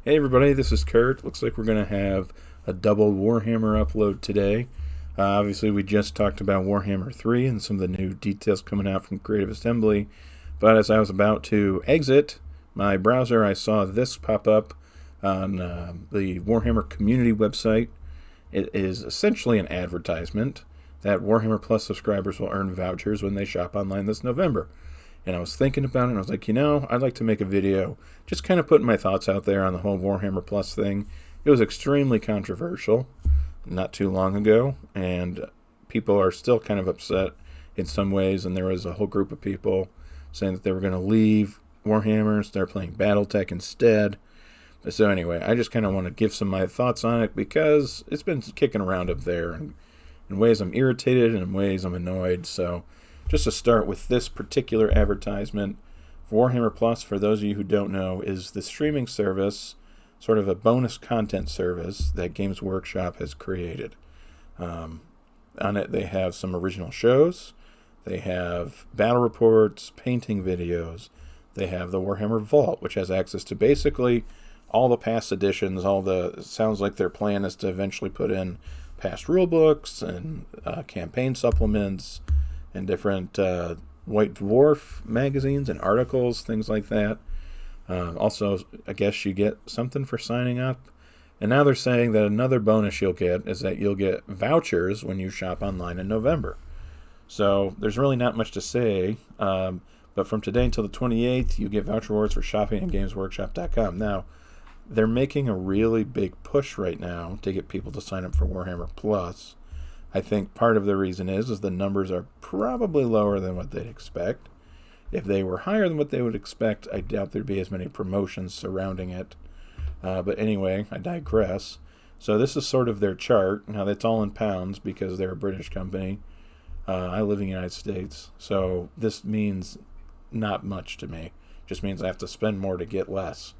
Hey everybody, this is Kurt. Looks like we're going to have a double Warhammer upload today. Obviously, we just talked about Warhammer 3 and some of the new details coming out from Creative Assembly. But as I was about to exit my browser, I saw this pop up on the Warhammer community website. It is essentially an advertisement that Warhammer Plus subscribers will earn vouchers when they shop online this November. And I was thinking about it, and I was like, I'd like to make a video just kind of putting my thoughts out there on the whole Warhammer Plus thing. It was extremely controversial not too long ago, and people are still kind of upset in some ways, and there was a whole group of people saying that they were going to leave Warhammer and start playing Battletech instead. So anyway, I just kind of want to give some of my thoughts on it because it's been kicking around up there, and in ways I'm irritated and in ways I'm annoyed, so just to start with this particular advertisement, Warhammer Plus, for those of you who don't know, is the streaming service, sort of a bonus content service that Games Workshop has created. On it, they have some original shows, they have battle reports, painting videos, they have the Warhammer Vault, which has access to basically all the past editions. It sounds like their plan is to eventually put in past rulebooks and campaign supplements and different White Dwarf magazines and articles, things like that. Also, I guess you get something for signing up. And now they're saying that another bonus you'll get is that you'll get vouchers when you shop online in November. So there's really not much to say. But from today until the 28th, you get voucher rewards for shopping at GamesWorkshop.com. Now, they're making a really big push right now to get people to sign up for Warhammer Plus. I think part of the reason is the numbers are probably lower than what they'd expect. If they were higher than what they would expect, I doubt there'd be as many promotions surrounding it. But anyway, I digress. So this is sort of their chart. Now, that's all in pounds because they're a British company. I live in the United States, so this means not much to me. It just means I have to spend more to get less.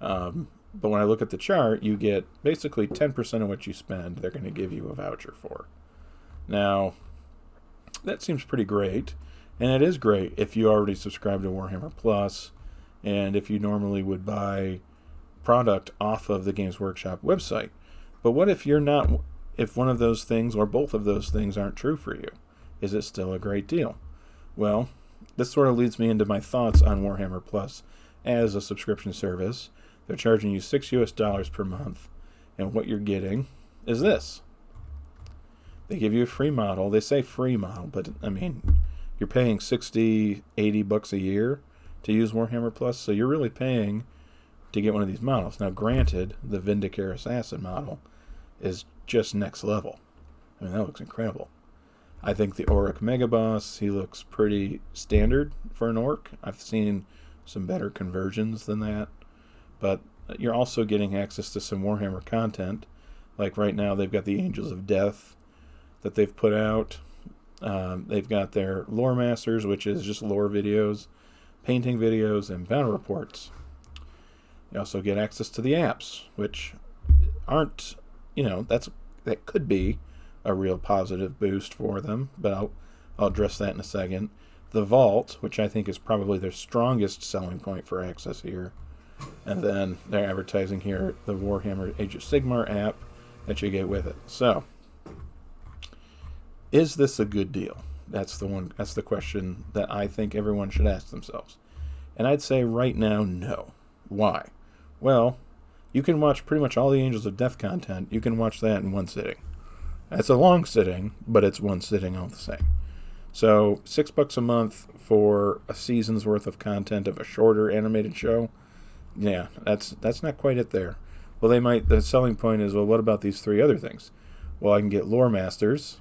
But when I look at the chart, you get basically 10% of what you spend, they're going to give you a voucher for. Now, that seems pretty great, and it is great if you already subscribe to Warhammer Plus, and if you normally would buy product off of the Games Workshop website. But what if if one of those things or both of those things aren't true for you? Is it still a great deal? Well, this sort of leads me into my thoughts on Warhammer Plus as a subscription service. They're charging you $6 per month, and what you're getting is this. They give you a free model. They say free model, but I mean, you're paying $60, $80 a year to use Warhammer Plus, so you're really paying to get one of these models. Now, granted, the Vindicare Assassin model is just next level. I mean, that looks incredible. I think the Auric Megaboss, he looks pretty standard for an Orc. I've seen some better conversions than that. But you're also getting access to some Warhammer content. Like right now, they've got the Angels of Death that they've put out. They've got their Lore Masters, which is just lore videos, painting videos, and battle reports. You also get access to the apps, which aren't, that could be a real positive boost for them, but I'll address that in a second. The Vault, which I think is probably their strongest selling point for access here. And then they're advertising here the Warhammer Age of Sigmar app that you get with it. So, is this a good deal? That's the question that I think everyone should ask themselves. And I'd say right now, no. Why? Well, you can watch pretty much all the Angels of Death content. You can watch that in one sitting. It's a long sitting, but it's one sitting all the same. So, $6 a month for a season's worth of content of a shorter animated show. Yeah, that's not quite it there. Well, the selling point is, well, what about these three other things? Well, I can get Lore Masters,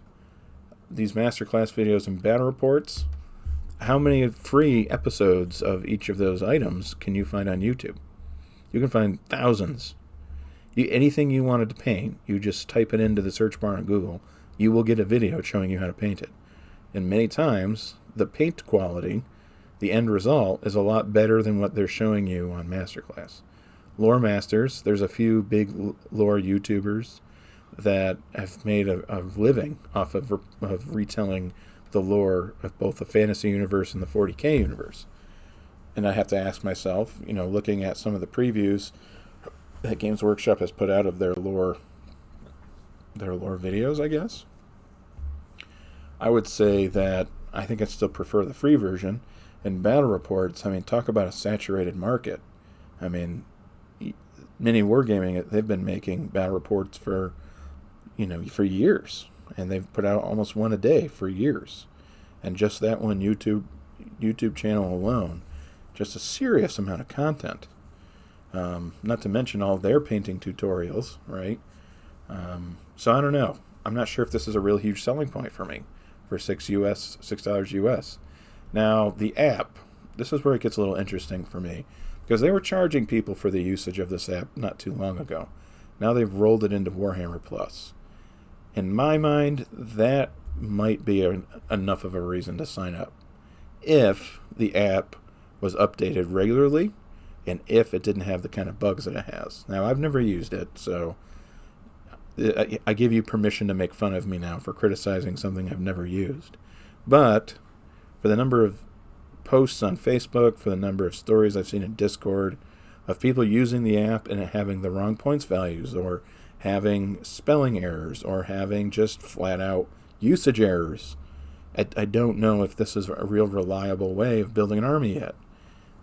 these masterclass videos and battle reports. How many free episodes of each of those items can you find on YouTube? You can find thousands. Anything you wanted to paint, you just type it into the search bar on Google, you will get a video showing you how to paint it. And many times, the paint quality, the end result, is a lot better than what they're showing you on Masterclass. Lore Masters, there's a few big lore YouTubers that have made a living off of retelling the lore of both the fantasy universe and the 40K universe. And I have to ask myself, looking at some of the previews that Games Workshop has put out of their lore videos, I guess. I would say that I think I still prefer the free version. And battle reports, I mean, talk about a saturated market. I mean, Mini Wargaming, they've been making battle reports for years, and they've put out almost one a day for years, and just that one YouTube channel alone, just a serious amount of content. Not to mention all their painting tutorials, right? So I don't know. I'm not sure if this is a real huge selling point for me for $6 US. Now the app, this is where it gets a little interesting for me, because they were charging people for the usage of this app not too long ago. Now they've rolled it into Warhammer Plus. In my mind, that might be enough of a reason to sign up if the app was updated regularly and if it didn't have the kind of bugs that it has. Now, I've never used it, so I give you permission to make fun of me now for criticizing something I've never used. But for the number of posts on Facebook, for the number of stories I've seen in Discord of people using the app and having the wrong points values, or having spelling errors, or having just flat out usage errors, I don't know if this is a real reliable way of building an army yet.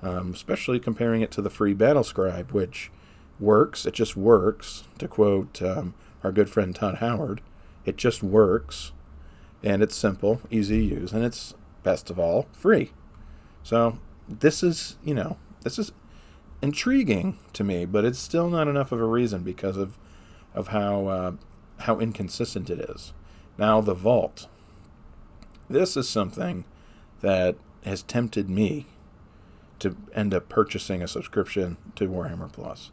Especially comparing it to the free Battle Scribe, which works. It just works, to quote our good friend Todd Howard. It just works, and it's simple, easy to use, and it's, best of all, free. So this is intriguing to me, but it's still not enough of a reason because of how inconsistent it is. Now, the Vault. This is something that has tempted me to end up purchasing a subscription to Warhammer Plus,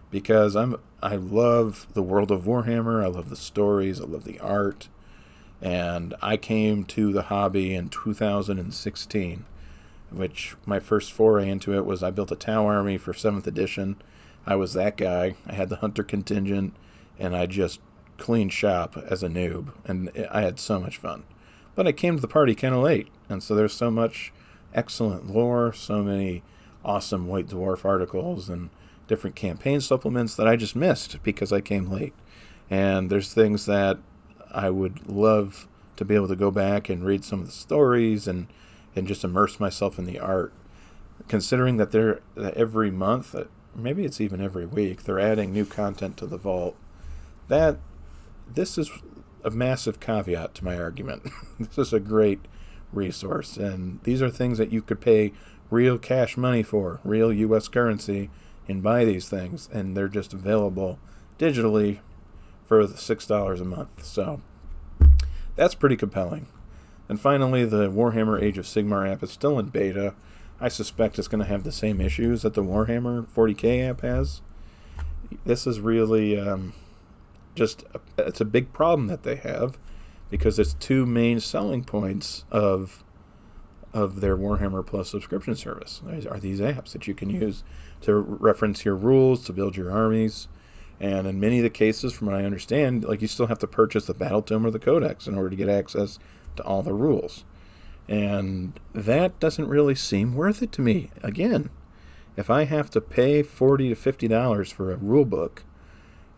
because I love the world of Warhammer. I love the stories. I love the art. And I came to the hobby in 2016, which my first foray into it was I built a Tau army for 7th edition. I was that guy. I had the Hunter contingent, and I just cleaned shop as a noob, and I had so much fun. But I came to the party kind of late, and so there's so much excellent lore, so many awesome White Dwarf articles and different campaign supplements that I just missed because I came late. And there's things that I would love to be able to go back and read some of the stories and just immerse myself in the art. Considering that they're every month, maybe it's even every week, they're adding new content to the Vault. This is a massive caveat to my argument. This is a great resource, and these are things that you could pay real cash money for, real U.S. currency, and buy these things, and they're just available digitally for $6 a month. So that's pretty compelling. And finally, the Warhammer Age of Sigmar app is still in beta. I suspect it's going to have the same issues that the Warhammer 40k app has. This is really it's a big problem that they have, because it's two main selling points of their Warhammer Plus subscription service are these apps that you can use to reference your rules, to build your armies. And in many of the cases, from what I understand, you still have to purchase the Battle Tome or the Codex in order to get access to all the rules. And that doesn't really seem worth it to me. Again, if I have to pay $40 to $50 for a rule book,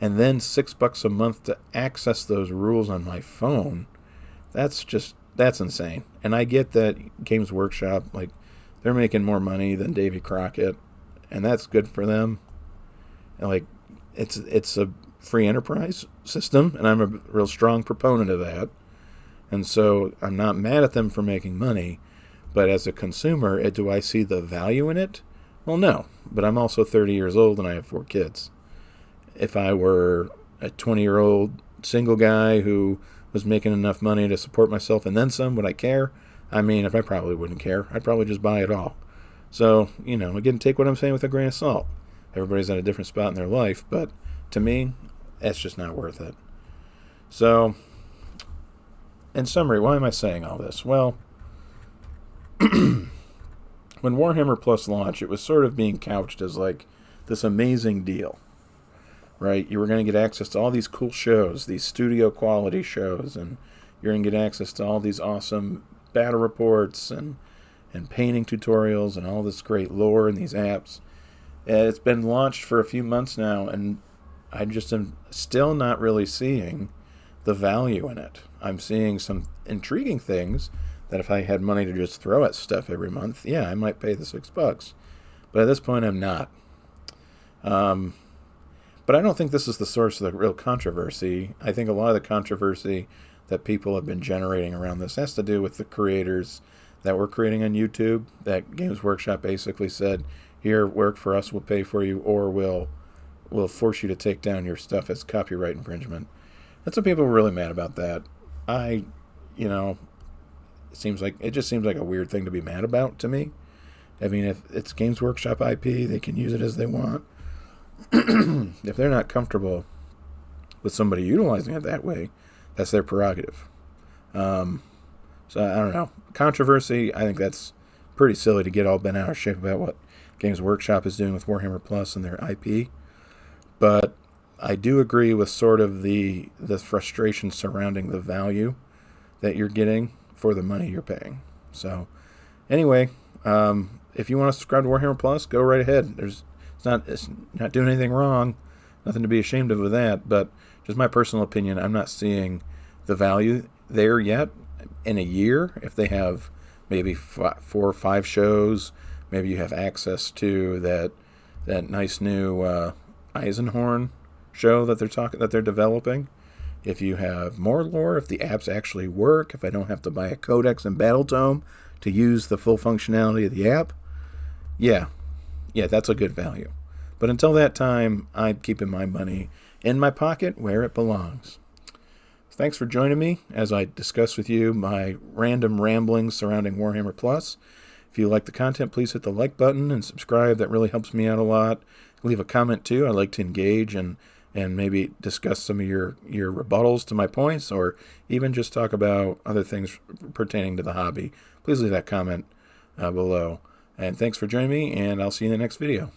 and then $6 a month to access those rules on my phone, that's insane. And I get that Games Workshop, they're making more money than Davy Crockett, and that's good for them. And it's a free enterprise system, and I'm a real strong proponent of that. And so I'm not mad at them for making money, but as a consumer, do I see the value in it? Well, no, but I'm also 30 years old and I have 4 kids. If I were a 20-year-old single guy who was making enough money to support myself and then some, would I care? I mean, if I probably wouldn't care. I'd probably just buy it all. So, again, take what I'm saying with a grain of salt. Everybody's at a different spot in their life, but to me, that's just not worth it. So, in summary, why am I saying all this? Well, when Warhammer Plus launched, it was sort of being couched as this amazing deal. Right, you were going to get access to all these cool shows, these studio quality shows, and you're going to get access to all these awesome battle reports and painting tutorials and all this great lore in these apps. It's been launched for a few months now, and I just am still not really seeing the value in it. I'm seeing some intriguing things that if I had money to just throw at stuff every month, yeah, I might pay the $6. But at this point, I'm not. Um, but I don't think this is the source of the real controversy. I think a lot of the controversy that people have been generating around this has to do with the creators that were creating on YouTube. That Games Workshop basically said, "Here, work for us. We'll pay for you, or we'll force you to take down your stuff as copyright infringement." That's what people were really mad about. That I, you know, it just seems like a weird thing to be mad about to me. I mean, if it's Games Workshop IP, they can use it as they want. If they're not comfortable with somebody utilizing it that way, that's their prerogative. So I don't know. Controversy, I think that's pretty silly to get all bent out of shape about what Games Workshop is doing with Warhammer Plus and their IP. But I do agree with sort of the frustration surrounding the value that you're getting for the money you're paying. So anyway, if you want to subscribe to Warhammer Plus, go right ahead. It's not doing anything wrong. Nothing to be ashamed of with that. But just my personal opinion, I'm not seeing the value there yet. In a year, if they have maybe 4 or 5 shows, maybe you have access to that nice new Eisenhorn show that they're developing. If you have more lore, if the apps actually work, if I don't have to buy a codex and battle tome to use the full functionality of the app, yeah, that's a good value. But until that time, I'm keeping my money in my pocket where it belongs. Thanks for joining me as I discuss with you my random ramblings surrounding Warhammer Plus. If you like the content, please hit the like button and subscribe. That really helps me out a lot. Leave a comment too. I like to engage and maybe discuss some of your rebuttals to my points, or even just talk about other things pertaining to the hobby. Please leave that comment below. And thanks for joining me, and I'll see you in the next video.